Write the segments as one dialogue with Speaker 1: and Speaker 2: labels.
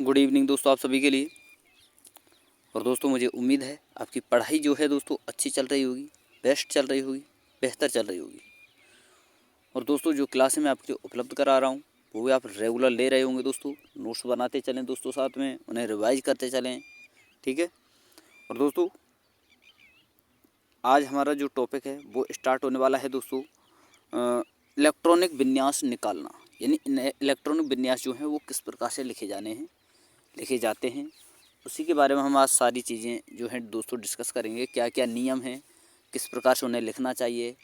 Speaker 1: Good evening दोस्तों आप सभी के लिए। और दोस्तों मुझे उम्मीद है आपकी पढ़ाई जो है दोस्तों अच्छी चल रही होगी, बेस्ट चल रही होगी, बेहतर चल रही होगी। और दोस्तों जो क्लासें मैं आपके लिए उपलब्ध करा रहा हूँ वो भी आप रेगुलर ले रहे होंगे दोस्तों। नोट्स बनाते चलें दोस्तों, साथ में उन्हें रिवाइज करते चलें, ठीक है। और दोस्तों आज हमारा जो टॉपिक है वो स्टार्ट होने वाला है दोस्तों, इलेक्ट्रॉनिक विन्यास निकालना। यानी इलेक्ट्रॉनिक विन्यास जो है वो किस प्रकार से लिखे जाते हैं, उसी के बारे में हम आज सारी चीज़ें जो हैं दोस्तों डिस्कस करेंगे। क्या क्या नियम हैं, किस प्रकार से उन्हें लिखना चाहिए,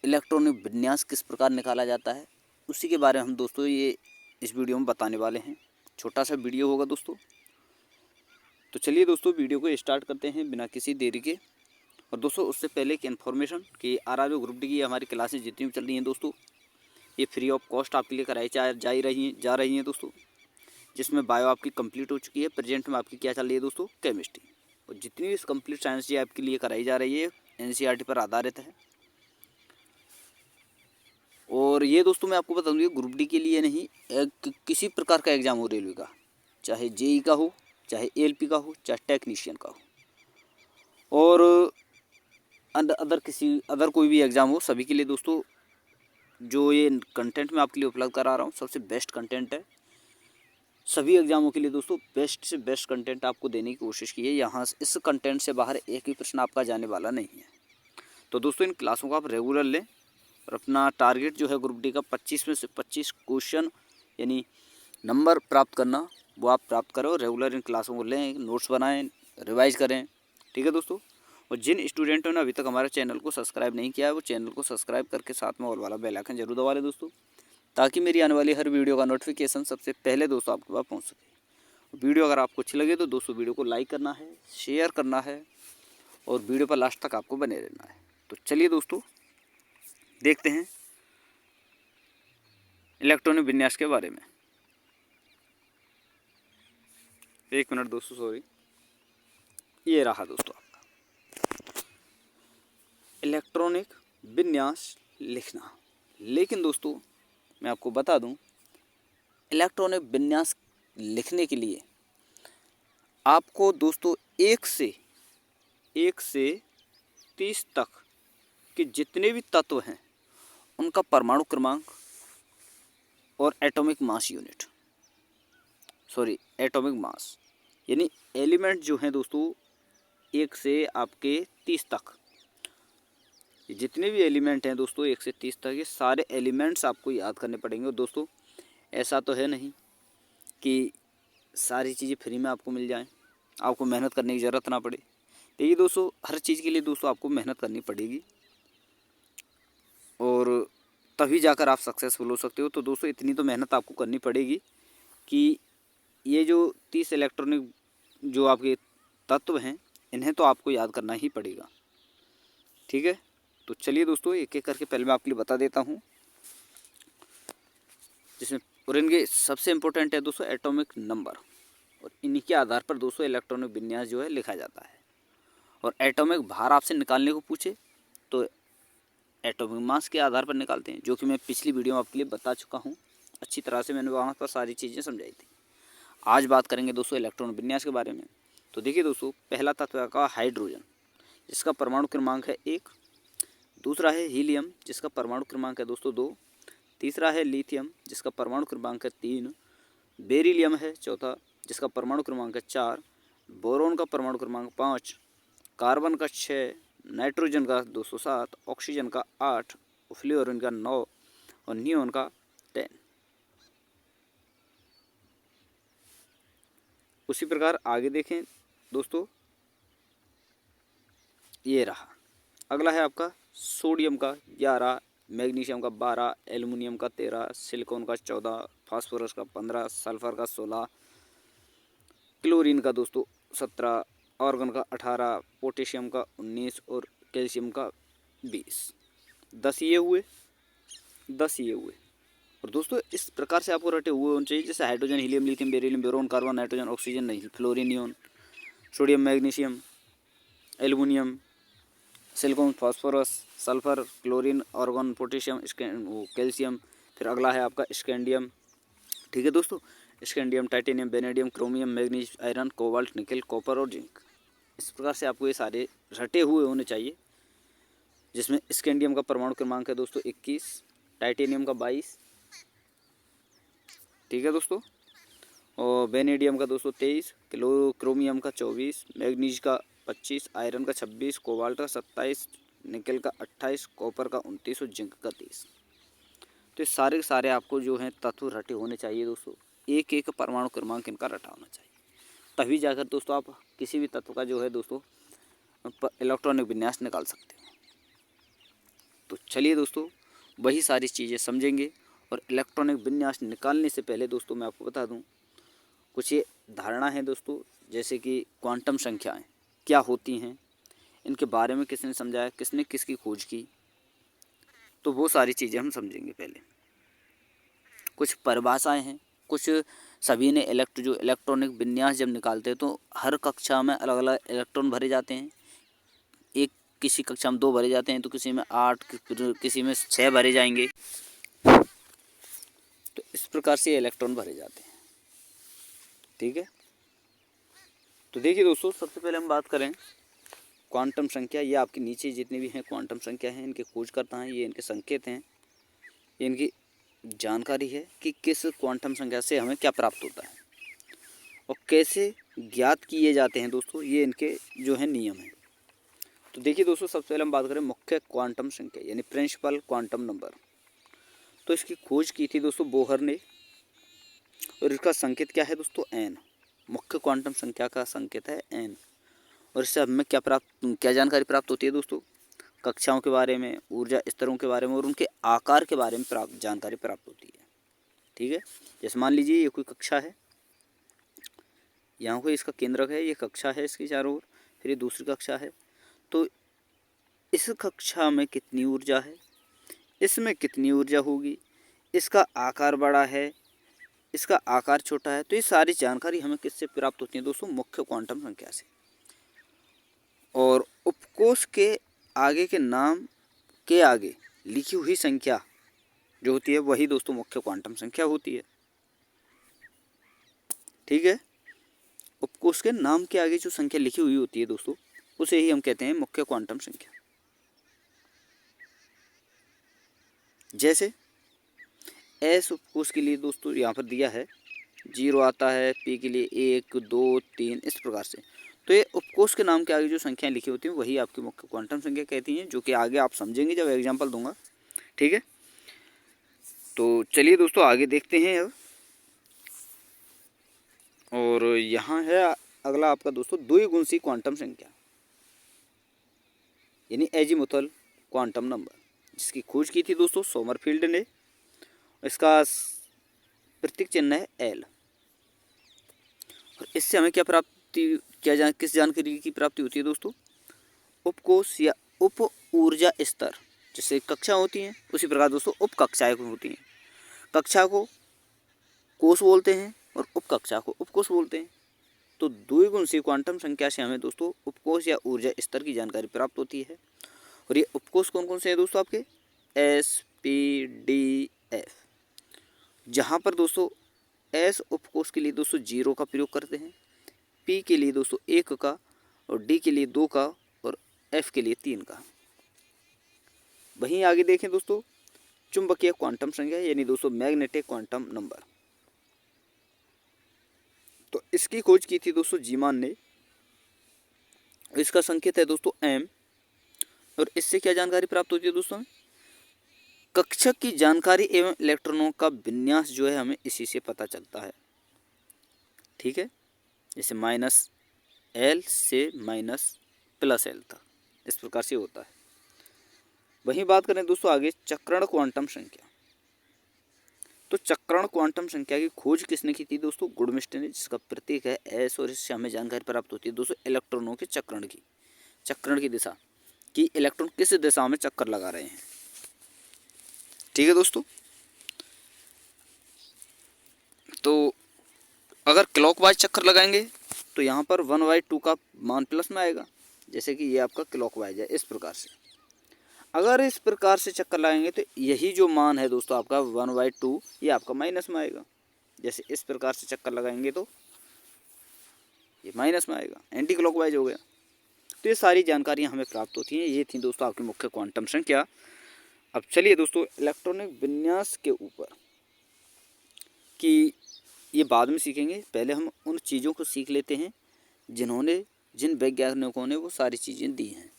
Speaker 1: इलेक्ट्रॉनिक विन्यास किस प्रकार निकाला जाता है, उसी के बारे में हम दोस्तों ये इस वीडियो में बताने वाले हैं। छोटा सा वीडियो होगा दोस्तों। तो चलिए दोस्तों वीडियो को स्टार्ट करते हैं बिना किसी देरी के। और दोस्तों उससे पहले एक इन्फॉर्मेशन कि आरआरबी ग्रुप डी की हमारी क्लासेज जितनी भी चल रही हैं दोस्तों, ये फ्री ऑफ कॉस्ट आपके लिए कराई जा रही हैं दोस्तों। जिसमें बायो आपकी कंप्लीट हो चुकी है, प्रेजेंट में आपकी क्या चल रही है दोस्तों, केमिस्ट्री। और जितनी भी कंप्लीट साइंस जी आपके लिए कराई जा रही है एनसीईआरटी पर आधारित है। और ये दोस्तों मैं आपको बता दूँ ग्रुप डी के लिए नहीं, किसी प्रकार का एग्ज़ाम हो रेलवे का, चाहे जेई का हो, चाहे एएलपी का हो, चाहे टेक्नीशियन का हो, और अदर कोई भी एग्ज़ाम हो, सभी के लिए दोस्तों जो ये कंटेंट मैं आपके लिए उपलब्ध करा रहा हूँ सबसे बेस्ट कंटेंट है। सभी एग्जामों के लिए दोस्तों बेस्ट से बेस्ट कंटेंट आपको देने की कोशिश की है। यहाँ इस कंटेंट से बाहर एक भी प्रश्न आपका जाने वाला नहीं है। तो दोस्तों इन क्लासों को आप रेगुलर लें और अपना टारगेट जो है ग्रुप डी का 25 में से 25 क्वेश्चन यानी नंबर प्राप्त करना, वो आप प्राप्त करो। रेगुलर इन क्लासों को लें, नोट्स बनाएं, रिवाइज करें, ठीक है दोस्तों। और जिन स्टूडेंटों ने अभी तक हमारे चैनल को सब्सक्राइब नहीं किया है वो चैनल को सब्सक्राइब करके साथ में ऑल वाला बेल आइकन जरूर दबा लें दोस्तों, ताकि मेरी आने वाली हर वीडियो का नोटिफिकेशन सबसे पहले दोस्तों आपके पास पहुंच सके। वीडियो अगर आपको अच्छी लगे तो दोस्तों वीडियो को लाइक करना है, शेयर करना है और वीडियो पर लास्ट तक आपको बने रहना है। तो चलिए दोस्तों देखते हैं इलेक्ट्रॉनिक विन्यास के बारे में। एक मिनट दोस्तों, सॉरी, ये रहा दोस्तों आपका इलेक्ट्रॉनिक विन्यास लिखना। लेकिन दोस्तों मैं आपको बता दूं, इलेक्ट्रॉनिक विन्यास लिखने के लिए आपको दोस्तों 1 से 30 तक के जितने भी तत्व हैं उनका परमाणु क्रमांक और एटॉमिक मास यानी एलिमेंट जो हैं दोस्तों 1 से आपके 30 तक, जितने भी एलिमेंट हैं दोस्तों 1 से 30 तक, ये सारे एलिमेंट्स आपको याद करने पड़ेंगे। और दोस्तों ऐसा तो है नहीं कि सारी चीज़ें फ्री में आपको मिल जाएं, आपको मेहनत करने की ज़रूरत ना पड़े। देखिए दोस्तों हर चीज़ के लिए दोस्तों आपको मेहनत करनी पड़ेगी और तभी जाकर आप सक्सेसफुल हो सकते हो। तो दोस्तों इतनी तो मेहनत आपको करनी पड़ेगी कि ये जो 30 इलेक्ट्रॉनिक जो आपके तत्व हैं इन्हें तो आपको याद करना ही पड़ेगा, ठीक है। तो चलिए दोस्तों एक एक करके पहले मैं आपके लिए बता देता हूँ, जिसमें और इनके सबसे इम्पोर्टेंट है दोस्तों एटॉमिक नंबर। और इन्हीं के आधार पर दोस्तों इलेक्ट्रॉनिक विन्यास जो है लिखा जाता है। और एटॉमिक भार आपसे निकालने को पूछे तो एटॉमिक मास के आधार पर निकालते हैं, जो कि मैं पिछली वीडियो में आपके लिए बता चुका हूँ अच्छी तरह से, मैंने वहाँ पर सारी चीज़ें समझाई थी। आज बात करेंगे दोस्तों इलेक्ट्रॉनिक विन्यास के बारे में। तो देखिए दोस्तों पहला तत्व का हाइड्रोजन, जिसका परमाणु क्रमांक है 1। दूसरा है हीलियम, जिसका परमाणु क्रमांक है दोस्तों 2। तीसरा है लिथियम, जिसका परमाणु क्रमांक है 3। बेरिलियम है चौथा, जिसका परमाणु क्रमांक है 4। बोरोन का परमाणु क्रमांक 5। कार्बन का 6। नाइट्रोजन का 207। ऑक्सीजन का 8। फ्लोरीन का 9 और नियोन का 10। उसी प्रकार आगे देखें दोस्तों, ये रहा। अगला है आपका सोडियम का 11, मैग्नीशियम का 12, एल्युमिनियम का 13, सिलिकॉन का 14, फास्फोरस का 15, सल्फर का 16, क्लोरीन का दोस्तों 17, आर्गन का 18, पोटेशियम का 19 और कैल्शियम का 20। 10 ये हुए। और दोस्तों इस प्रकार से आपको रटे हुए होने चाहिए, जैसे hydrogen, helium, lithium, beryllium, boron, carbon, nitrogen, oxygen नहीं, fluorine, neon, sodium, magnesium, aluminium, silicon, phosphorus, sulphur, chlorine, argon, potassium, calcium. फिर अगला है आपका स्कैंडियम, ठीक है दोस्तों। Scandium, titanium, vanadium, chromium, manganese, iron, cobalt, nickel, copper और जिंक। इस प्रकार से आपको ये सारे रटे हुए होने चाहिए, जिसमें स्कैंडियम का परमाणु क्रमांक है दोस्तों 21, टाइटेनियम का 22, ठीक है दोस्तों, और वेनेडियम का दोस्तों 23, क्रोमियम का 24, मैग्नीज का 25, आयरन का 26, कोबाल्ट का 27, निकल का 28, कॉपर का 29 और जिंक का 30। तो ये सारे के सारे आपको जो हैं तत्व रटे होने चाहिए दोस्तों, एक एक परमाणु क्रमांक इनका रटा होना चाहिए, तभी जाकर दोस्तों आप किसी भी तत्व का जो है दोस्तों इलेक्ट्रॉनिक विन्यास निकाल सकते हो। तो चलिए दोस्तों, वही सारी चीज़ें समझेंगे। और इलेक्ट्रॉनिक विन्यास निकालने से पहले दोस्तों मैं आपको बता दूं, कुछ ये धारणा है दोस्तों, जैसे कि क्वांटम संख्याएं क्या होती हैं, इनके बारे में किसने समझाया, किसने किसकी खोज की, तो वो सारी चीज़ें हम समझेंगे। पहले कुछ परिभाषाएं हैं, कुछ सभी ने जो इलेक्ट्रॉनिक विन्यास जब निकालते हैं तो हर कक्षा में अलग अलग इलेक्ट्रॉन भरे जाते हैं। एक किसी कक्षा में 2 भरे जाते हैं, तो किसी में 8, किसी में 6 भरे जाएंगे। तो इस प्रकार से इलेक्ट्रॉन भरे जाते हैं, ठीक है। तो देखिए दोस्तों, सबसे पहले हम बात करें क्वांटम संख्या। ये आपके नीचे जितनी भी हैं क्वांटम संख्या हैं, इनके खोजकर्ता हैं, ये इनके संकेत हैं, ये इनकी जानकारी है कि किस क्वांटम संख्या से हमें क्या प्राप्त होता है और कैसे ज्ञात किए जाते हैं दोस्तों, ये इनके जो है नियम हैं। तो देखिए दोस्तों, सबसे पहले हम बात करें मुख्य क्वांटम संख्या यानी प्रिंसिपल क्वांटम नंबर। तो इसकी खोज की थी दोस्तों बोहर ने, और इसका संकेत क्या है दोस्तों, एन। मुख्य क्वांटम संख्या का संकेत है एन। और इससे हमें क्या जानकारी प्राप्त होती है दोस्तों, कक्षाओं के बारे में, ऊर्जा स्तरों के बारे में और उनके आकार के बारे में जानकारी प्राप्त होती है, ठीक है। जैसे मान लीजिए ये कोई कक्षा है, यहाँ कोई इसका केंद्रक है, ये कक्षा है इसकी चारों ओर, फिर ये दूसरी कक्षा है। तो इस कक्षा में कितनी ऊर्जा है, इसमें कितनी ऊर्जा होगी, इसका आकार बड़ा है, इसका आकार छोटा है। तो ये सारी जानकारी हमें किससे प्राप्त होती है दोस्तों, मुख्य क्वांटम संख्या से। और उपकोष के आगे के नाम के आगे लिखी हुई संख्या जो होती है वही दोस्तों मुख्य क्वांटम संख्या होती है, ठीक है। उपकोष के नाम के आगे जो संख्या लिखी हुई होती है दोस्तों, उसे ही हम कहते हैं मुख्य क्वांटम संख्या। जैसे एस उपकोष के लिए दोस्तों यहाँ पर दिया है 0 आता है, पी के लिए 1, 2, 3, इस प्रकार से। तो ये उपकोष के नाम के आगे जो संख्याएं लिखी होती हैं वही आपकी मुख्य क्वांटम संख्या कहती हैं, जो कि आगे आप समझेंगे जब एग्जाम्पल दूंगा, ठीक है। तो चलिए दोस्तों आगे देखते हैं अब। और यहाँ है अगला आपका दोस्तों द्विगुणसी क्वांटम संख्या यानी एजीमुथल क्वांटम नंबर, जिसकी खोज की थी दोस्तों सोमरफील्ड ने। इसका प्रतीक चिन्ह है एल। और इससे हमें क्या प्राप्ति, किस जानकारी की प्राप्ति होती है दोस्तों, उपकोष या उप ऊर्जा स्तर। जैसे कक्षा होती हैं उसी प्रकार दोस्तों उप कक्षाएं होती हैं। कक्षा को कोष बोलते हैं और उप कक्षा को उपकोष बोलते हैं। तो द्विगुणसी क्वांटम संख्या से हमें दोस्तों उपकोष या ऊर्जा स्तर की जानकारी प्राप्त होती है। और ये उपकोष कौन कौन से हैं दोस्तों आपके, एस, पी, डी, एफ। जहाँ पर दोस्तों एस उपकोष के लिए दोस्तों 0 का प्रयोग करते हैं, पी के लिए दोस्तों 1 का, और डी के लिए 2 का, और एफ के लिए 3 का। वहीं आगे देखें दोस्तों चुंबकीय क्वांटम संख्या यानी दोस्तों मैग्नेटिक क्वांटम नंबर। तो इसकी खोज की थी दोस्तों जीमान ने। इसका संकेत है दोस्तों एम। और इससे क्या जानकारी प्राप्त होती है दोस्तों, कक्षक की जानकारी एवं इलेक्ट्रॉनों का विन्यास जो है हमें इसी से पता चलता है, ठीक है। जैसे -L से -L तक इस प्रकार से होता है। वहीं बात करें दोस्तों आगे चक्रण क्वांटम संख्या। तो चक्रण क्वांटम संख्या की खोज किसने की थी दोस्तों, गुडमिस्टर ने, जिसका प्रतीक है एस। और इससे हमें जानकारी प्राप्त होती है दोस्तों इलेक्ट्रॉनों के चक्रण की दिशा, कि इलेक्ट्रॉन किस दिशा में चक्कर लगा रहे हैं, ठीक है दोस्तों। तो अगर क्लॉकवाइज चक्कर लगाएंगे तो यहाँ पर 1/2 का मान प्लस में आएगा, जैसे कि ये आपका क्लॉकवाइज है इस प्रकार से। अगर इस प्रकार से चक्कर लगाएंगे तो यही जो मान है दोस्तों आपका 1/2 ये आपका माइनस में आएगा, जैसे इस प्रकार से चक्कर लगाएंगे तो ये माइनस में आएगा, एंटी क्लॉकवाइज हो गया। तो ये सारी जानकारियाँ हमें प्राप्त होती हैं। ये थी दोस्तों आपकी मुख्य क्वांटम संख्या। अब चलिए दोस्तों इलेक्ट्रॉनिक विन्यास के ऊपर कि ये बाद में सीखेंगे, पहले हम उन चीज़ों को सीख लेते हैं जिन वैज्ञानिकों ने वो सारी चीज़ें दी हैं।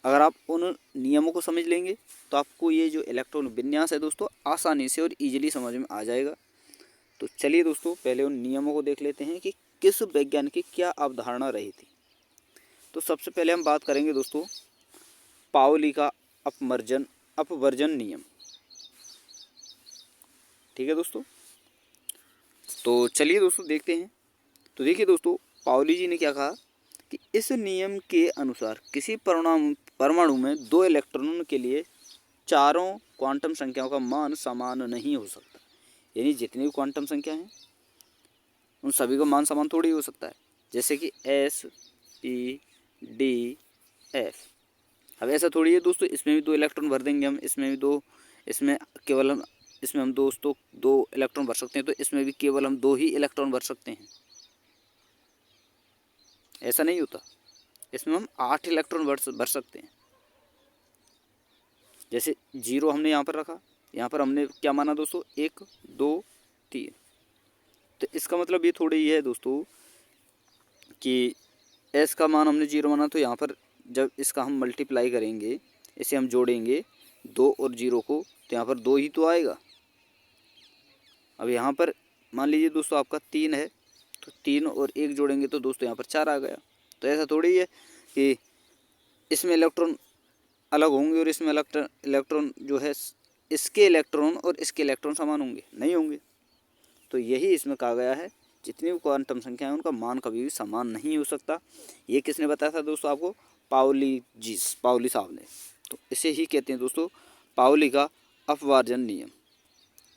Speaker 1: अगर आप उन नियमों को समझ लेंगे तो आपको ये जो इलेक्ट्रॉन विन्यास है दोस्तों आसानी से और इजीली समझ में आ जाएगा। तो चलिए दोस्तों पहले उन नियमों को देख लेते हैं कि किस वैज्ञानिक की क्या अवधारणा रही थी। तो सबसे पहले हम बात करेंगे दोस्तों पाउली का अपवर्जन नियम। ठीक है दोस्तों, तो चलिए दोस्तों देखते हैं। तो देखिए दोस्तों पाउली जी ने क्या कहा कि इस नियम के अनुसार किसी परमाणु में 2 इलेक्ट्रॉनों के लिए चारों क्वांटम संख्याओं का मान समान नहीं हो सकता। यानी जितनी भी क्वांटम संख्या हैं उन सभी का मान समान थोड़ी हो सकता है। जैसे कि S P D F। अब ऐसा थोड़ी है दोस्तों, इसमें भी 2 इलेक्ट्रॉन भर देंगे हम, इसमें भी 2, इसमें हम दोस्तों 2 इलेक्ट्रॉन भर सकते हैं, तो इसमें भी केवल हम 2 ही इलेक्ट्रॉन भर सकते हैं। ऐसा नहीं होता, इसमें हम 8 इलेक्ट्रॉन भर सकते हैं। जैसे 0 हमने यहाँ पर रखा, यहाँ पर हमने क्या माना दोस्तों 1 2 3। तो इसका मतलब ये थोड़ी ही है दोस्तों कि S का मान हमने 0 माना, तो यहाँ पर जब इसका हम मल्टीप्लाई करेंगे, इसे हम जोड़ेंगे 2 और 0 को, तो यहाँ पर 2 ही तो आएगा। अब यहाँ पर मान लीजिए दोस्तों आपका 3 है, तो 3 और 1 जोड़ेंगे तो दोस्तों यहाँ पर 4 आ गया। तो ऐसा थोड़ी है कि इसमें इलेक्ट्रॉन अलग होंगे और इसमें इलेक्ट्रॉन जो है इसके इलेक्ट्रॉन और इसके इलेक्ट्रॉन समान होंगे, नहीं होंगे। तो यही इसमें कहा गया है जितनी भी क्वांटम संख्या है उनका मान कभी भी समान नहीं हो सकता। ये किसने बताया था दोस्तों आपको? पाउली साहब ने। तो इसे ही कहते हैं दोस्तों पाउली का अपवर्जन नियम।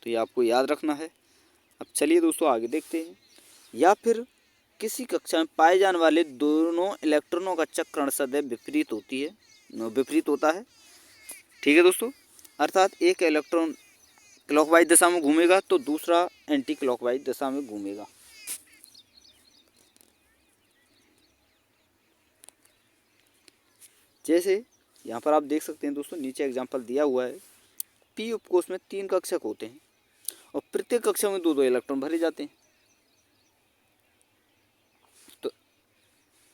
Speaker 1: तो ये आपको याद रखना है। अब चलिए दोस्तों आगे देखते हैं। या फिर किसी कक्षा में पाए जाने वाले दोनों इलेक्ट्रॉनों का चक्रण सदैव विपरीत होता है। ठीक है दोस्तों, अर्थात एक इलेक्ट्रॉन क्लॉकवाइज दिशा में घूमेगा तो दूसरा एंटी क्लॉकवाइज दिशा में घूमेगा। जैसे यहाँ पर आप देख सकते हैं दोस्तों, नीचे एग्जांपल दिया हुआ है। पी उपकोष में 3 कक्षक होते हैं और प्रत्येक कक्षा में 2-2 इलेक्ट्रॉन भरे जाते हैं। तो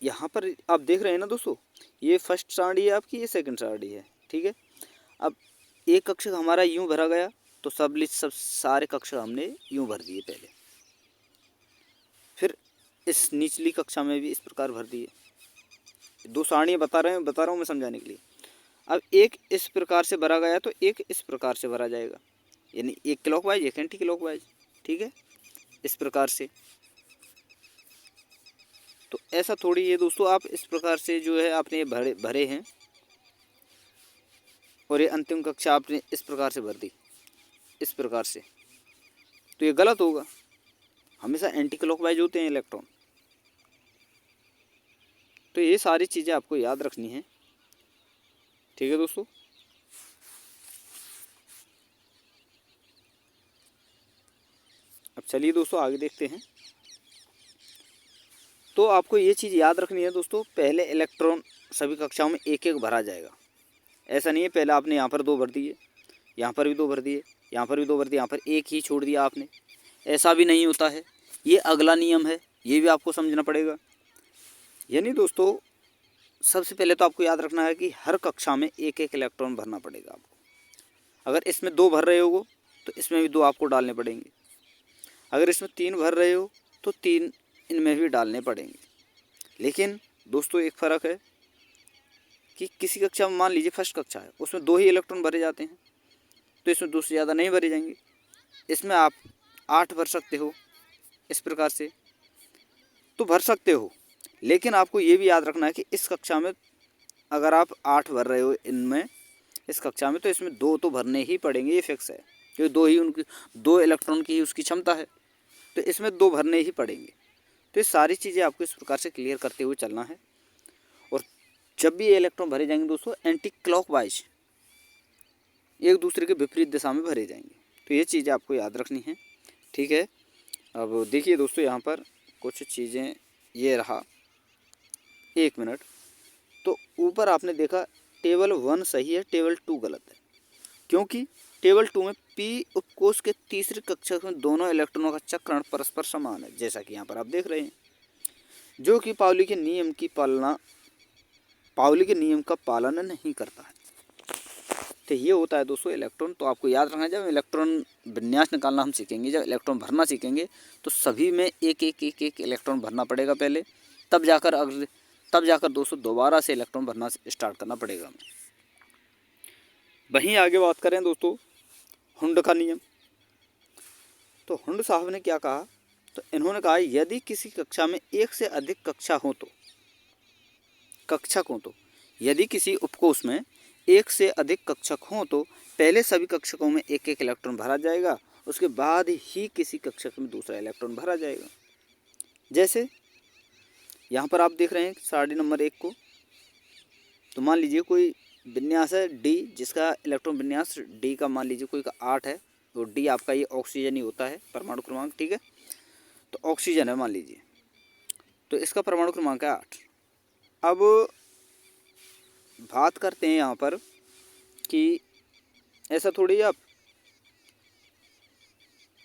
Speaker 1: यहाँ पर आप देख रहे हैं ना दोस्तों, ये फर्स्ट सारणी है आपकी, ये सेकंड सारणी है। ठीक है, अब एक कक्षक हमारा यूं भरा गया तो सब सारे कक्षक हमने यूं भर दिए पहले, फिर इस निचली कक्षा में भी इस प्रकार भर दिए। 2 सारणियाँ बता रहा हूँ मैं समझाने के लिए। अब एक इस प्रकार से भरा गया तो एक इस प्रकार से भरा जाएगा, यानी एक क्लॉकवाइज एक एंटी क्लॉकवाइज। ठीक है, इस प्रकार से। तो ऐसा थोड़ी है दोस्तों, आप इस प्रकार से जो है आपने भरे हैं और ये अंतिम कक्षा आपने इस प्रकार से भर दी, इस प्रकार से, तो ये गलत होगा। हमेशा एंटी क्लॉकवाइज होते हैं इलेक्ट्रॉन। तो ये सारी चीज़ें आपको याद रखनी है। ठीक है दोस्तों, अब चलिए दोस्तों आगे देखते हैं। तो आपको ये चीज़ याद रखनी है दोस्तों, पहले इलेक्ट्रॉन सभी कक्षाओं में एक एक भरा जाएगा। ऐसा नहीं है पहले आपने यहाँ पर 2 भर दिए, यहाँ पर भी 2 भर दिए, यहाँ पर भी 2 भर दिए, यहाँ पर एक ही छोड़ दिया आपने। ऐसा भी नहीं होता है, ये अगला नियम है, ये भी आपको समझना पड़ेगा। यानी दोस्तों सबसे पहले तो आपको याद रखना है कि हर कक्षा में एक एक इलेक्ट्रॉन भरना पड़ेगा आपको। अगर इसमें 2 भर रहे हो तो इसमें भी 2 आपको डालने पड़ेंगे। अगर इसमें 3 भर रहे हो तो 3 इनमें भी डालने पड़ेंगे। लेकिन दोस्तों एक फ़र्क है कि किसी कक्षा में मान लीजिए फर्स्ट कक्षा है, उसमें 2 ही इलेक्ट्रॉन भरे जाते हैं, तो इसमें 2 से ज़्यादा नहीं भरे जाएंगे। इसमें आप 8 भर सकते हो, इस प्रकार से तो भर सकते हो। लेकिन आपको ये भी याद रखना है कि इस कक्षा में अगर आप 8 भर रहे हो इनमें, इस कक्षा में, तो इसमें 2 तो भरने ही पड़ेंगे, ये फिक्स है, क्योंकि 2 इलेक्ट्रॉन की ही उसकी क्षमता है, तो इसमें 2 भरने ही पड़ेंगे। तो ये सारी चीज़ें आपको इस प्रकार से क्लियर करते हुए चलना है। और जब भी ये इलेक्ट्रॉन भरे जाएंगे दोस्तों एंटी क्लॉकवाइज, एक दूसरे के विपरीत दिशा में भरे जाएंगे। तो ये चीज़ें आपको याद रखनी है, ठीक है। अब देखिए दोस्तों, यहाँ पर कुछ चीज़ें, ये रहा 1 मिनट। तो ऊपर आपने देखा टेबल 1 सही है, टेबल 2 गलत है, क्योंकि टेबल 2 में पी उपकोष के तीसरी कक्षक में दोनों इलेक्ट्रॉनों का चक्रण परस्पर समान है, जैसा कि यहाँ पर आप देख रहे हैं, जो कि पाउली के नियम का पालन नहीं करता है। तो ये होता है दोस्तों इलेक्ट्रॉन। तो आपको याद रखना है, जब इलेक्ट्रॉन विन्यास निकालना हम सीखेंगे, जब इलेक्ट्रॉन भरना सीखेंगे, तो सभी में एक एक इलेक्ट्रॉन भरना पड़ेगा पहले, तब जाकर दोस्तों दोबारा से इलेक्ट्रॉन भरना स्टार्ट करना पड़ेगा। वहीं आगे बात करें दोस्तों हुंड का नियम, तो हुंड साहब ने क्या कहा, तो इन्होंने कहा यदि किसी कक्षा में एक से अधिक कक्षक हो तो यदि किसी उपकोष में एक से अधिक कक्षक हों तो पहले सभी कक्षकों में एक एक इलेक्ट्रॉन भरा जाएगा, उसके बाद ही किसी कक्षक में दूसरा इलेक्ट्रॉन भरा जाएगा। जैसे यहाँ पर आप देख रहे हैं सारणी नंबर 1 को, तो मान लीजिए कोई विन्यास है डी, जिसका इलेक्ट्रॉन विन्यास डी का मान लीजिए कोई का 8 है, तो डी आपका ये ऑक्सीजन ही होता है, परमाणु क्रमांक, ठीक है। तो ऑक्सीजन है मान लीजिए, तो इसका परमाणु क्रमांक है 8। अब बात करते हैं यहाँ पर कि ऐसा थोड़ी आप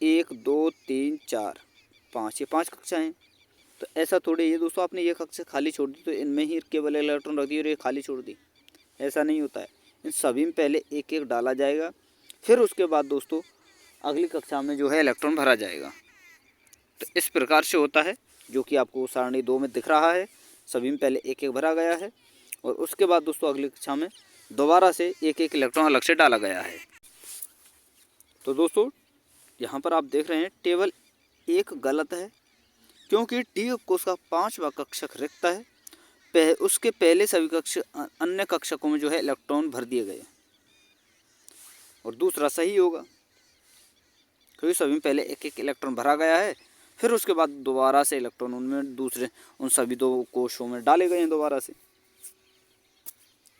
Speaker 1: 1 2 3 4 5 ये 5 कक्षाएँ हैं, तो ऐसा थोड़ी ये दोस्तों आपने ये कक्षा खाली छोड़ दी तो इनमें ही केवल इलेक्ट्रॉन रख दिए और ये खाली छोड़ दी, ऐसा नहीं होता है। इन सभी में पहले एक एक डाला जाएगा, फिर उसके बाद दोस्तों अगली कक्षा में जो है इलेक्ट्रॉन भरा जाएगा। तो इस प्रकार से होता है, जो कि आपको सारणी 2 में दिख रहा है, सभी में पहले एक एक भरा गया है और उसके बाद दोस्तों अगली कक्षा में दोबारा से एक एक इलेक्ट्रॉन अलग से डाला गया है। तो दोस्तों यहाँ पर आप देख रहे हैं टेबल 1 गलत है, क्योंकि डी उपकोष का 5वां कक्षक रिक्त है, उसके पहले सभी अन्य कक्षकों में जो है इलेक्ट्रॉन भर दिए गए, और दूसरा सही होगा क्योंकि सभी में पहले एक एक इलेक्ट्रॉन भरा गया है, फिर उसके बाद दोबारा से इलेक्ट्रॉन उन सभी 2 कोशों में डाले गए हैं दोबारा से।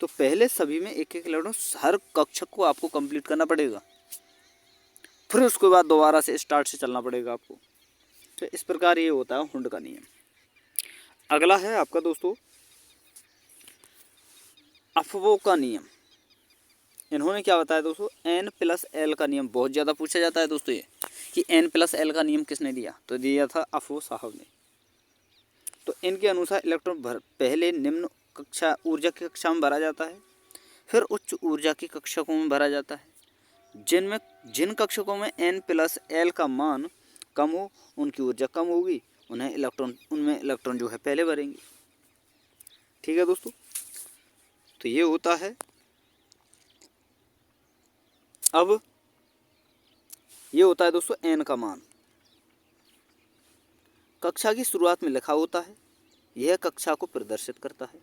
Speaker 1: तो पहले सभी में एक एक इलेक्ट्रॉन हर कक्षक को आपको कंप्लीट करना पड़ेगा, फिर उसके बाद दोबारा से स्टार्ट से चलना पड़ेगा आपको। तो इस प्रकार ये होता है हुंड का नियम। अगला है आपका दोस्तों अफवो का नियम। इन्होंने क्या बताया दोस्तों, N+L का नियम बहुत ज़्यादा पूछा जाता है दोस्तों, ये कि N+L का नियम किसने दिया, तो दिया था अफवो साहब ने। तो इनके अनुसार इलेक्ट्रॉन पहले निम्न कक्षा ऊर्जा की कक्षा में भरा जाता है, फिर उच्च ऊर्जा की कक्षकों में भरा जाता है। जिन कक्षकों में N+L का मान कम हो उनकी ऊर्जा कम होगी, उनमें इलेक्ट्रॉन जो है पहले भरेंगे, ठीक है दोस्तों। तो ये होता है। अब ये होता है दोस्तों N का मान कक्षा की शुरुआत में लिखा होता है, यह कक्षा को प्रदर्शित करता है।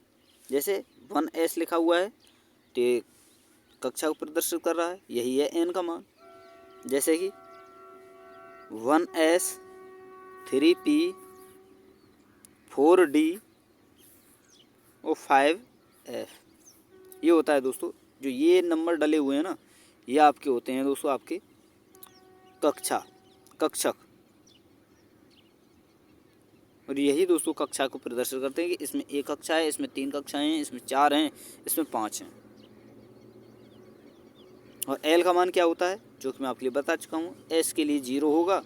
Speaker 1: जैसे 1s लिखा हुआ है तो ये कक्षा को प्रदर्शित कर रहा है, यही है N का मान। जैसे कि 1s 3p 4d और 5f, ये होता है दोस्तों। जो ये नंबर डले हुए हैं ना, ये आपके होते हैं दोस्तों आपके कक्षक, और यही दोस्तों कक्षा को प्रदर्शित करते हैं कि इसमें 1 कक्षा है, इसमें 3 कक्षाएं हैं, इसमें 4 हैं, इसमें 5 हैं। और L का मान क्या होता है, जो कि मैं आपके लिए बता चुका हूँ। S के लिए 0 होगा,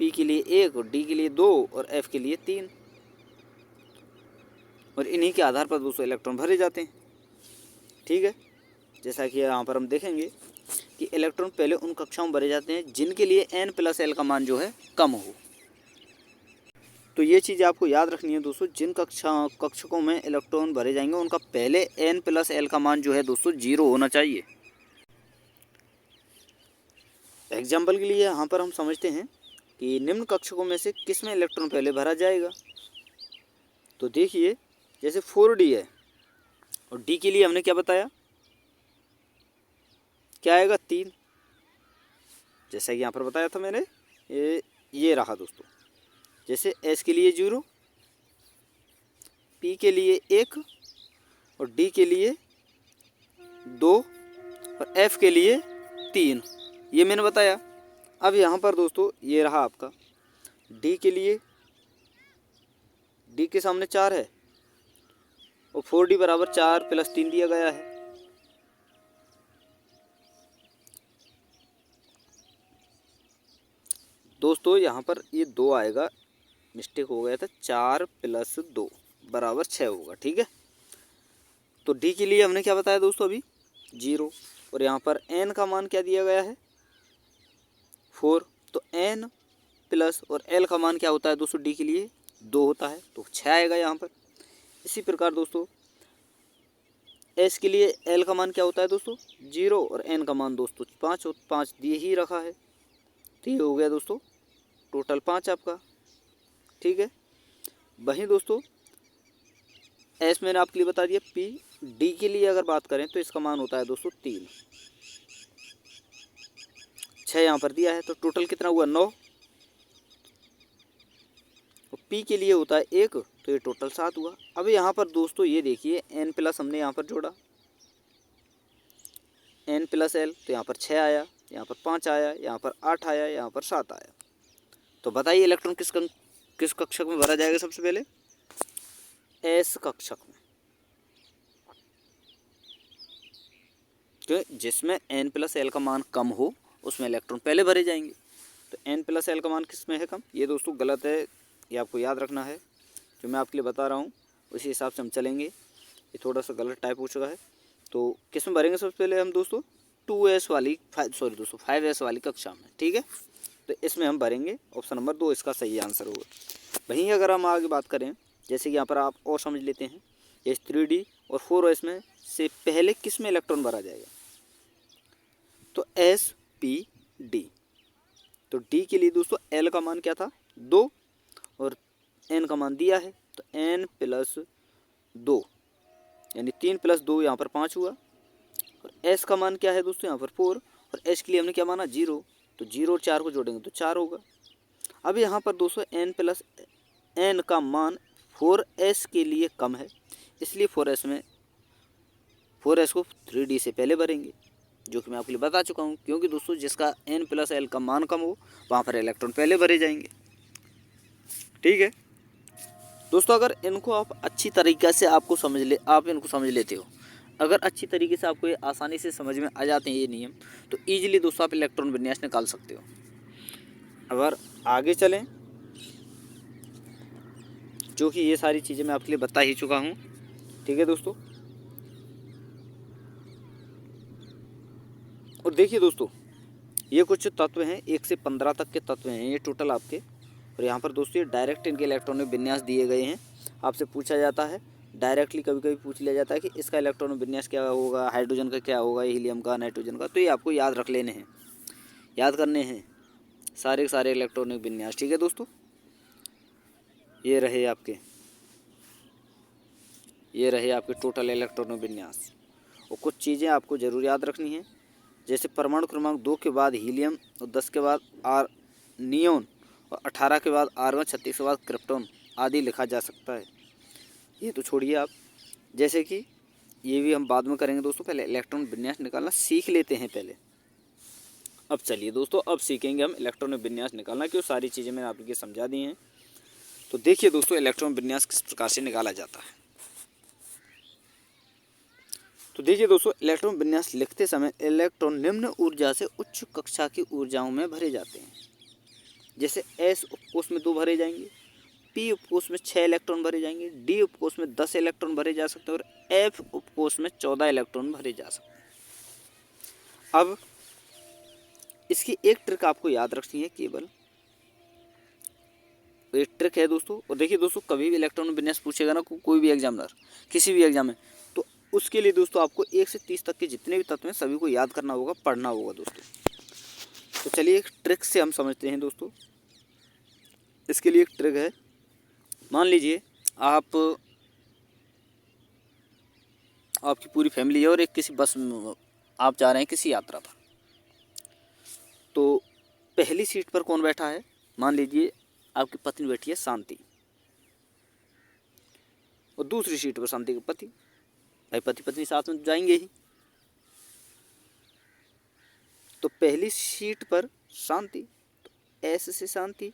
Speaker 1: P के लिए 1 और D के लिए 2 और F के लिए 3, और इन्हीं के आधार पर दोस्तों इलेक्ट्रॉन भरे जाते हैं, ठीक है। जैसा कि यहाँ पर हम देखेंगे कि इलेक्ट्रॉन पहले उन कक्षाओं में भरे जाते हैं जिनके लिए N+L का मान जो है कम हो। तो ये चीज़ आपको याद रखनी है दोस्तों, जिन कक्षकों में इलेक्ट्रॉन भरे जाएंगे उनका पहले N+L का मान जो है दोस्तों 0 होना चाहिए। एग्जाम्पल के लिए यहाँ पर हम समझते हैं कि निम्न कक्षकों में से किस में इलेक्ट्रॉन पहले भरा जाएगा। तो देखिए जैसे 4d है और D के लिए हमने क्या बताया, क्या आएगा 3, जैसा कि यहाँ पर बताया था मैंने, ये रहा दोस्तों। जैसे S के लिए 0, P के लिए 1 और D के लिए 2 और F के लिए 3, ये मैंने बताया। अब यहाँ पर दोस्तों ये रहा आपका डी के लिए, डी के सामने 4 है और 4d बराबर 4 + 3 दिया गया है। दोस्तों यहाँ पर ये 2 आएगा, मिस्टेक हो गया था, 4 + 2 बराबर 6 होगा। ठीक है, तो डी के लिए हमने क्या बताया दोस्तों अभी 0, और यहाँ पर एन का मान क्या दिया गया है 4, तो एन प्लस और एल का मान क्या होता है दोस्तों डी के लिए 2 होता है, तो 6 आएगा यहाँ पर। इसी प्रकार दोस्तों एस के लिए एल का मान क्या होता है दोस्तों 0 और एन का मान दोस्तों 5 और 5 दिए ही रखा है, तो ये हो गया दोस्तों टोटल 5 आपका। ठीक है, वहीं दोस्तों एस मैंने आपके लिए बता दिया। पी डी के लिए अगर बात करें तो इसका मान होता है दोस्तों 3, 6 यहाँ पर दिया है, तो टोटल कितना हुआ 9। और पी के लिए होता है 1, तो ये टोटल 7 हुआ। अब यहाँ पर दोस्तों ये देखिए एन प्लस हमने यहाँ पर जोड़ा, एन प्लस एल, तो यहाँ पर 6 आया, यहाँ पर 5 आया, यहाँ पर 8 आया, यहाँ पर 7 आया। तो बताइए इलेक्ट्रॉन किस कक्षक में भरा जाएगा सबसे पहले एस कक्षक में, क्योंकि जिसमें एन प्लस एल का मान कम हो उसमें इलेक्ट्रॉन पहले भरे जाएंगे। तो एन प्लस एल का मान किस में है कम, ये दोस्तों गलत है, ये आपको याद रखना है। जो मैं आपके लिए बता रहा हूँ उसी हिसाब से हम चलेंगे। ये थोड़ा सा गलत टाइप हो चुका है। तो किस में भरेंगे सबसे पहले हम दोस्तों 2s वाली 5s वाली कक्षा में। ठीक है, तो इसमें हम भरेंगे ऑप्शन नंबर 2 इसका सही आंसर होगा। वहीं अगर हम आगे बात करें, जैसे कि यहाँ पर आप और समझ लेते हैं, एस 3d और 4s में से पहले किस में इलेक्ट्रॉन भरा जाएगा, तो एस पी डी। तो डी के लिए दोस्तों एल का मान क्या था 2 और एन का मान दिया है, तो एन प्लस 2 यानी 3 + 2 यहाँ पर 5 हुआ। और एस का मान क्या है दोस्तों यहाँ पर 4, और एच के लिए हमने क्या माना 0, तो 0 और 4 को जोड़ेंगे तो 4 होगा। अब यहाँ पर दोस्तों एन प्लस एन का मान 4s के लिए कम है, इसलिए 4s को 3d से पहले भरेंगे, जो कि मैं आपके लिए बता चुका हूँ। क्योंकि दोस्तों जिसका एन प्लस एल का मान कम हो वहाँ पर इलेक्ट्रॉन पहले भरे जाएंगे। ठीक है दोस्तों, अगर इनको आप अच्छी तरीक़े से आप इनको समझ लेते हो, अगर अच्छी तरीके से आपको ये आसानी से समझ में आ जाते हैं ये नियम, तो ईजिली दोस्तों आप इलेक्ट्रॉन विन्यास निकाल सकते हो। अगर आगे चलें, जो कि ये सारी चीज़ें मैं आपके लिए बता ही चुका हूँ। ठीक है दोस्तों, और देखिए दोस्तों ये कुछ तत्व हैं, 1 से 15 तक के तत्व हैं ये टोटल आपके। और यहाँ पर दोस्तों ये डायरेक्ट इनके इलेक्ट्रॉनिक विन्यास दिए गए हैं। आपसे पूछा जाता है डायरेक्टली, कभी कभी पूछ लिया जाता है कि इसका इलेक्ट्रॉनिक विन्यास क्या होगा, हाइड्रोजन का क्या होगा, हीलियम का, नाइट्रोजन का। तो ये आपको याद रख लेने हैं, याद करने हैं सारे के सारे इलेक्ट्रॉनिक विन्यास। ठीक है दोस्तों, ये रहे आपके टोटल इलेक्ट्रॉनिक विन्यास। और कुछ चीज़ें आपको ज़रूर याद रखनी है, जैसे परमाणु क्रमांक 2 के बाद हीलियम, और 10 के बाद नियोन, और 18 के बाद आर्गन, 36 के बाद क्रिप्टॉन आदि लिखा जा सकता है। ये तो छोड़िए आप, जैसे कि ये भी हम बाद में करेंगे दोस्तों, पहले इलेक्ट्रॉन विन्यास निकालना सीख लेते हैं पहले। अब चलिए दोस्तों, अब सीखेंगे हम इलेक्ट्रॉन विन्यास निकालना, क्यों सारी चीज़ें मैंने आपको समझा दी हैं। तो देखिए दोस्तों इलेक्ट्रॉन विन्यास किस प्रकार से निकाला जाता है। तो देखिए दोस्तों इलेक्ट्रॉन विन्यास लिखते समय इलेक्ट्रॉन निम्न ऊर्जा से उच्च कक्षा की ऊर्जाओं में भरे जाते हैं। जैसे एस उपकोष में 2 भरे जाएंगे, पी उपकोष में 6 इलेक्ट्रॉन भरे जाएंगे, डी उपकोष में 10 इलेक्ट्रॉन भरे जा सकते हैं, और एफ उपकोष में 14 इलेक्ट्रॉन भरे जा सकते हैं। अब इसकी एक ट्रिक आपको याद रखनी है, केवल एक ट्रिक है दोस्तों। और देखिए दोस्तों कभी भी इलेक्ट्रॉन विन्यास पूछेगा ना कोई भी एग्जामिनर, किसी भी एग्जाम में, तो उसके लिए दोस्तों आपको 1 से 30 तक के जितने भी तत्व हैं सभी को याद करना होगा, पढ़ना होगा दोस्तों। तो चलिए एक ट्रिक से हम समझते हैं दोस्तों। इसके लिए एक ट्रिक है, मान लीजिए आपकी पूरी फैमिली है और एक किसी बस में आप जा रहे हैं किसी यात्रा पर। तो पहली सीट पर कौन बैठा है, मान लीजिए आपकी पत्नी बैठी है शांति, और दूसरी सीट पर शांति के पति। भाई पति पत्नी साथ में जाएंगे ही। तो पहली सीट पर शांति, तो एस से शांति,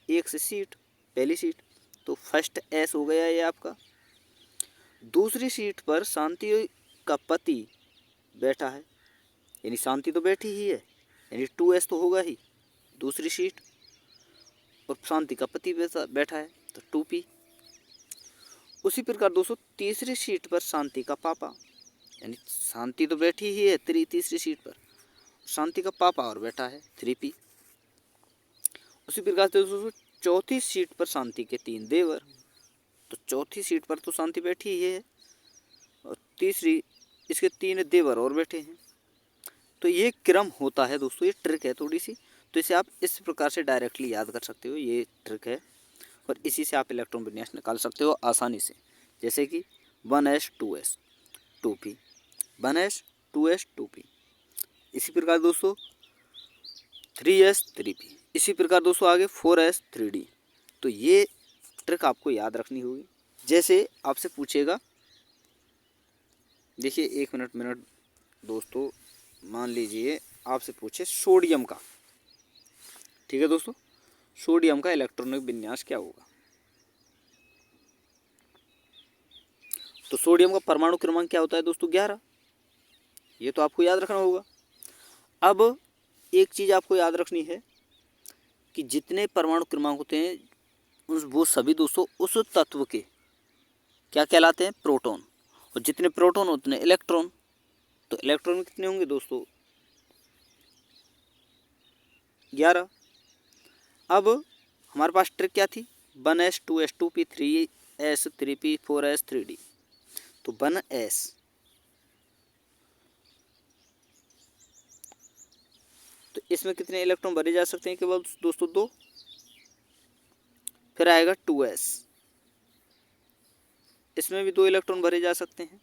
Speaker 1: एक से सीट, पहली सीट, तो फर्स्ट एस हो गया ये आपका। दूसरी सीट पर शांति का पति बैठा है, यानी शांति तो बैठी ही है, यानी 2S तो होगा ही दूसरी सीट, और शांति का पति बैठा है तो 2P। उसी प्रकार दोस्तों तीसरी सीट पर शांति का पापा, यानी शांति तो बैठी ही है तीसरी सीट पर, शांति का पापा और बैठा है 3P। उसी प्रकार से दोस्तों चौथी सीट पर शांति के 3 देवर, तो चौथी सीट पर तो शांति बैठी ही है और तीसरी इसके 3 देवर और बैठे हैं। तो ये क्रम होता है दोस्तों, ये ट्रिक है थोड़ी सी, तो इसे आप इस प्रकार से डायरेक्टली याद कर सकते हो, ये ट्रिक है और इसी से आप इलेक्ट्रॉन विन्यास निकाल सकते हो आसानी से। जैसे कि 1s 2s 2p, 1s 2s 2p। इसी प्रकार दोस्तों 3s 3p। इसी प्रकार दोस्तों आगे 4s 3d। तो ये ट्रिक आपको याद रखनी होगी। जैसे आपसे पूछेगा, देखिए एक मिनट दोस्तों, मान लीजिए आपसे पूछे सोडियम का, ठीक है दोस्तों, सोडियम का इलेक्ट्रॉनिक विन्यास क्या होगा। तो सोडियम का परमाणु क्रमांक क्या होता है दोस्तों 11, ये तो आपको याद रखना होगा। अब एक चीज़ आपको याद रखनी है कि जितने परमाणु क्रमांक होते हैं वो सभी दोस्तों उस तत्व के क्या कहलाते हैं, प्रोटॉन, और जितने प्रोटॉन उतने इलेक्ट्रॉन। तो इलेक्ट्रॉन कितने होंगे दोस्तों 11। अब हमारे पास ट्रिक क्या थी, 1s 2s 2p 3s 3p 4s 3d। तो 1s, तो इसमें कितने इलेक्ट्रॉन भरे जा सकते हैं, केवल दोस्तों 2। फिर आएगा 2s, इसमें भी 2 इलेक्ट्रॉन भरे जा सकते हैं,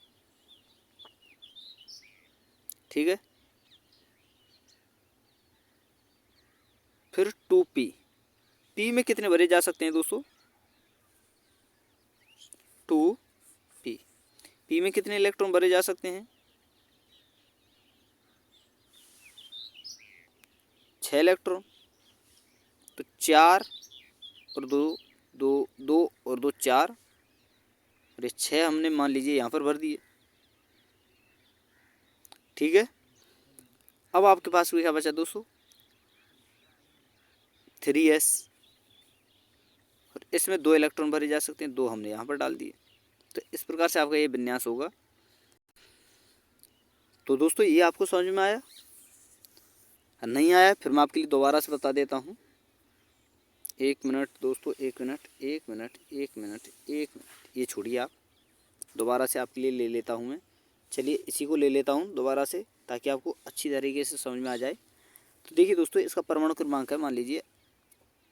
Speaker 1: ठीक है। फिर 2p, p में कितने भरे जा सकते हैं दोस्तों 2p, p में कितने इलेक्ट्रॉन भरे जा सकते हैं 6 इलेक्ट्रॉन। तो 4 और 2 2 2 और 2 4, और ये 6 हमने मान लीजिए यहाँ पर भर दिए, ठीक है। अब आपके पास क्या बचा दोस्तों 3s, और इसमें 2 इलेक्ट्रॉन भरे जा सकते हैं, 2 हमने यहाँ पर डाल दिए। तो इस प्रकार से आपका ये विन्यास होगा। तो दोस्तों ये आपको समझ में आया, नहीं आया फिर मैं आपके लिए दोबारा से बता देता हूँ। 1 मिनट दोस्तों, 1 मिनट 1 मिनट 1 मिनट 1 मिनट, ये छोड़िए आप, दोबारा से आपके लिए ले लेता हूँ मैं। चलिए इसी को ले लेता हूँ दोबारा से ताकि आपको अच्छी तरीके से समझ में आ जाए। तो देखिए दोस्तों इसका परमाणु क्रमांक है मान लीजिए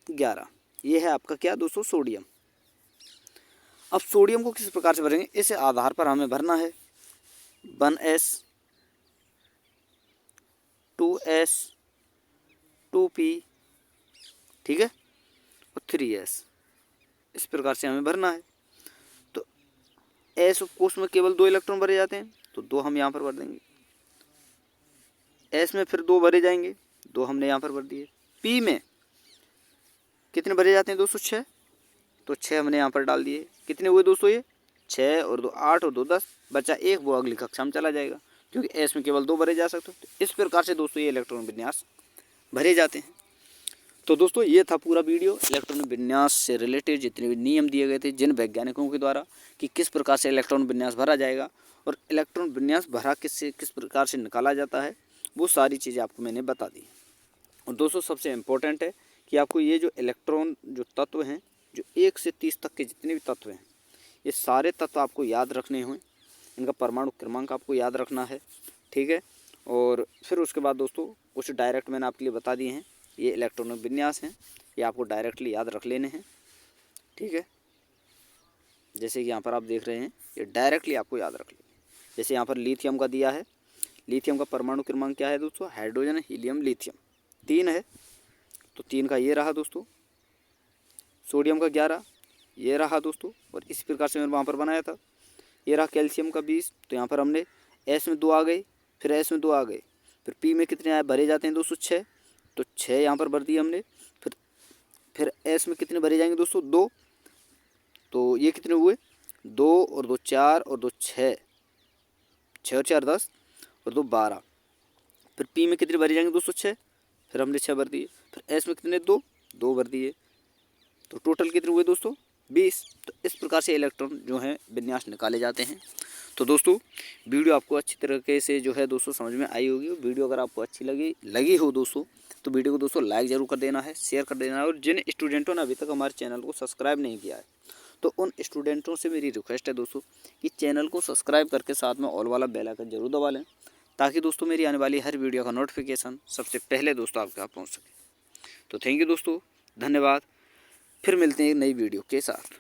Speaker 1: 11, ये है आपका क्या दोस्तों सोडियम। अब सोडियम को किस प्रकार से भरेंगे, इस आधार पर हमें भरना है 1s 2s 2p, ठीक है, और 3s, इस प्रकार से हमें भरना है। तो एस कोष में केवल 2 इलेक्ट्रॉन भरे जाते हैं, तो 2 हम यहाँ पर भर देंगे। एस में फिर 2 भरे जाएंगे, 2 हमने यहाँ पर भर दिए। पी में कितने भरे जाते हैं दोस्तों 6, तो 6 हमने यहाँ पर डाल दिए। कितने हुए दोस्तों ये 6 और 2 8 और 2 10, बचा 1, वो अगली कक्षा में चला जाएगा क्योंकि एस में केवल 2 भरे जा सकते हैं। तो इस प्रकार से दोस्तों ये इलेक्ट्रॉन विन्यास भरे जाते हैं। तो दोस्तों ये था पूरा वीडियो इलेक्ट्रॉन विन्यास से रिलेटेड, जितने भी नियम दिए गए थे जिन वैज्ञानिकों के द्वारा कि किस प्रकार से इलेक्ट्रॉन विन्यास भरा जाएगा और इलेक्ट्रॉन विन्यास भरा किस प्रकार से निकाला जाता है, वो सारी चीज़ें आपको मैंने बता दी। और दोस्तों सबसे इम्पोर्टेंट है कि आपको ये जो इलेक्ट्रॉन जो तत्व हैं, जो 1 से 30 तक के जितने भी तत्व हैं, ये सारे तत्व आपको याद रखने हों, इनका परमाणु क्रमांक आपको याद रखना है, ठीक है। और फिर उसके बाद दोस्तों कुछ डायरेक्ट मैंने आपके लिए बता दिए हैं, ये इलेक्ट्रॉनिक विन्यास हैं, ये आपको डायरेक्टली याद रख लेने हैं, ठीक है। जैसे कि यहाँ पर आप देख रहे हैं, ये डायरेक्टली आपको याद रख लेंगे। जैसे यहाँ पर लिथियम का दिया है, लिथियम का परमाणु क्रमांक क्या है दोस्तों, हाइड्रोजन हीलियम लिथियम 3 है, तो 3 का ये रहा दोस्तों। सोडियम का 11 ये रहा दोस्तों, और इसी प्रकार से मैंने वहाँ पर बनाया था। ये रहा कैल्शियम का 20, तो यहाँ पर हमने एस में 2 आ गए, फिर एस में 2 आ गए, फिर पी में कितने आए भरे जाते हैं दोस्तों 6, तो 6 यहाँ पर भर दिए हमने। फिर एस में कितने भरे जाएंगे दोस्तों, 2। तो ये कितने हुए, 2 और 2 4 और 2 6, 6 और 4 10 और 2 12। फिर पी में कितने भरे जाएंगे दोस्तों, 6। फिर हमने 6 भर दिए। फिर एस में कितने, 2 2 भर दिए। तो टोटल कितने हुए दोस्तों, 20। तो इस प्रकार से इलेक्ट्रॉन जो है विन्यास निकाले जाते हैं। तो दोस्तों वीडियो आपको अच्छी तरीके से जो है दोस्तों समझ में आई होगी। वीडियो अगर आपको अच्छी लगी हो दोस्तों, तो वीडियो को दोस्तों लाइक ज़रूर कर देना है, शेयर कर देना है। और जिन स्टूडेंटों ने अभी तक हमारे चैनल को सब्सक्राइब नहीं किया है, तो उन स्टूडेंटों से मेरी रिक्वेस्ट है दोस्तों कि चैनल को सब्सक्राइब करके साथ में ऑल वाला बेल आइकन जरूर दबा लें, ताकि दोस्तों मेरी आने वाली हर वीडियो का नोटिफिकेशन सबसे पहले दोस्तों आपके यहाँ पहुँच सके। तो थैंक यू दोस्तों, धन्यवाद। फिर मिलते हैं एक नई वीडियो के साथ।